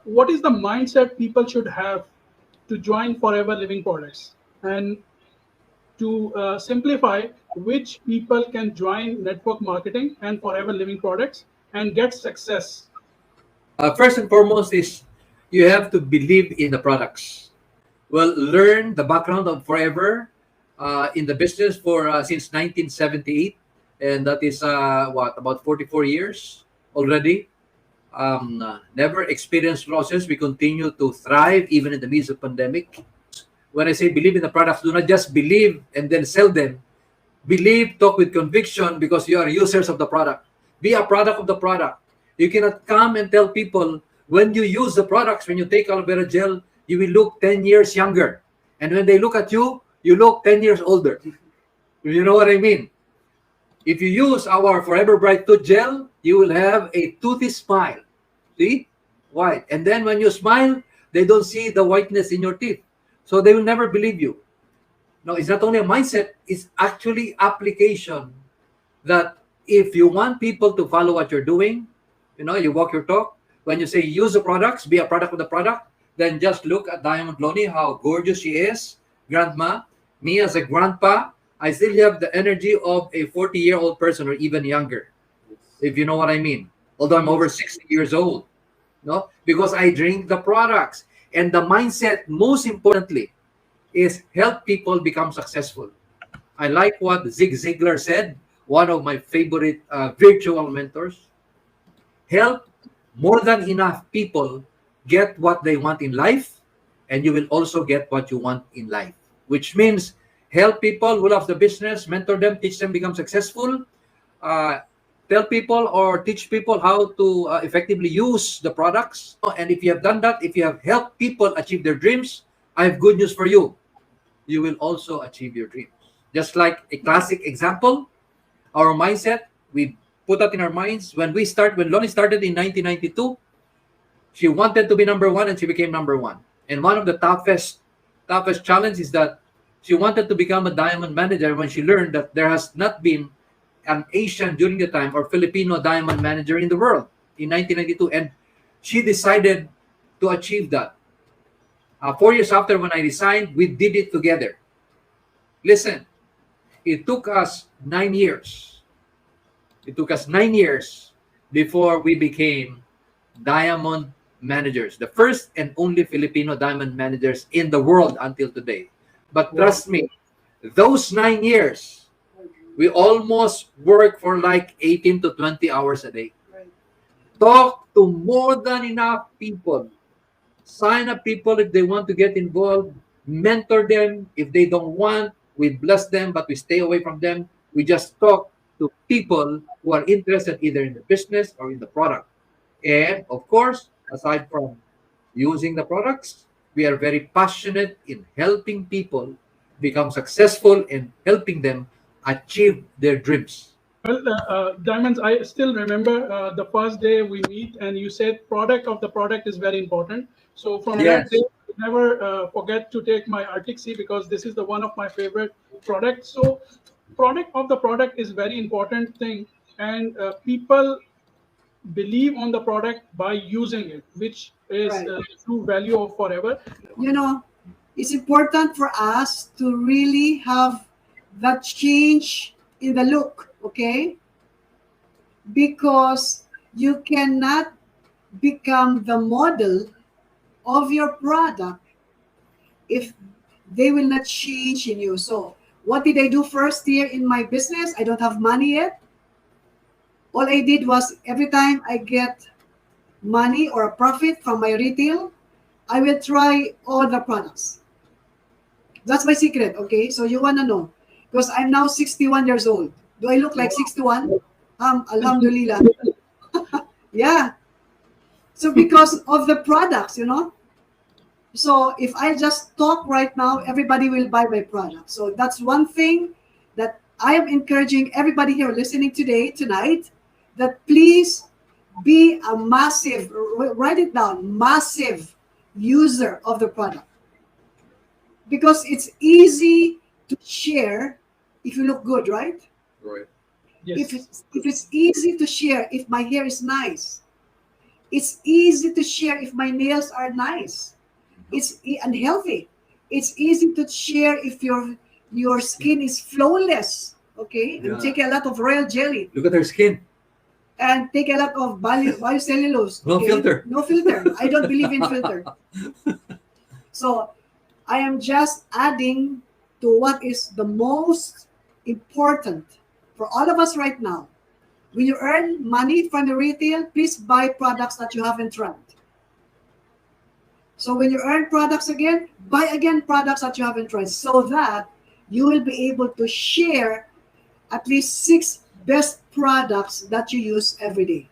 what is the mindset people should have to join Forever Living Products? And to simplify, which people can join network marketing and Forever Living Products and get success? First and foremost is you have to believe in the products. Well, learn the background of Forever in the business for since 1978, and that is what, about 44 years already. Never experienced losses. We continue to thrive even in the midst of pandemic. When I say believe in the products, do not just believe and then sell them. Believe, talk with conviction because you are users of the product. Be a product of the product. You cannot come and tell people when you use the products, when you take aloe vera gel, you will look 10 years younger. And when they look at you, you look 10 years older. You know what I mean? If you use our Forever Bright Tooth Gel, you will have a toothy smile. See? White. And then when you smile, they don't see the whiteness in your teeth. So they will never believe you. No, it's not only a mindset, it's actually application that if you want people to follow what you're doing, you walk your talk. When you say use the products, be a product of the product, then just look at Diamond Lonnie, how gorgeous she is, grandma. Me as a grandpa, I still have the energy of a 40-year-old person or even younger, if you know what I mean. Although I'm over 60 years old, no, because I drink the products. And the mindset, most importantly, is help people become successful. I like what Zig Ziglar said, one of my favorite virtual mentors. Help more than enough people get what they want in life, and you will also get what you want in life. Which means help people who love the business, mentor them, teach them become successful, uh, tell people or teach people how to effectively use the products. And if you have done that, if you have helped people achieve their dreams, I have good news for you. You will also achieve your dreams. Just like a classic example, our mindset, we put that in our minds. When Lonnie started in 1992, she wanted to be number one and she became number one. And one of the toughest challenge is that she wanted to become a diamond manager when she learned that there has not been an Asian during the time or Filipino diamond manager in the world in 1992. And she decided to achieve that. 4 years after when I resigned, we did it together. Listen, it took us 9 years. It took us 9 years before we became diamond managers, the first and only Filipino diamond managers in the world until today. But trust me, those 9 years, we almost work for like 18 to 20 hours a day. Talk to more than enough people. Sign up people if they want to get involved. Mentor them. If they don't want, we bless them, but we stay away from them. We just talk to people who are interested either in the business or in the product. And of course, aside from using the products, we are very passionate in helping people become successful and helping them achieve their dreams. Well, Diamonds, I still remember the first day we meet, and you said product of the product is very important. So from that day, Yes. never forget to take my Arctic Sea because this is the one of my favorite products. So product of the product is very important thing, and people believe on the product by using it, which is Right. true value of Forever. You know, it's important for us to really have that change in the look, okay? Because you cannot become the model of your product if they will not change in you. So, what did I do first year in my business? I don't have money yet. All I did was every time I get money or a profit from my retail, I will try all the products. That's my secret, okay? So you want to know. Because I'm now 61 years old. Do I look like 61? Alhamdulillah. Yeah. So because of the products, So if I just talk right now, everybody will buy my product. So that's one thing that I am encouraging everybody here listening tonight, that please be a massive, write it down, massive user of the product. Because it's easy to share if you look good, right? Right. Yes. If it's easy to share if my hair is nice, It's easy to share if my nails are nice. And healthy. It's easy to share if your skin is flawless. Okay, and Yeah. take a lot of royal jelly Look at her skin. and take a lot of biocellulose. No Okay? filter. No filter. I don't believe in filter. So I am just adding to what is the most important for all of us right now. When you earn money from the retail, please buy products that you haven't tried. So when you earn products again, buy again products that you haven't tried so that you will be able to share at least 6 best products that you use every day.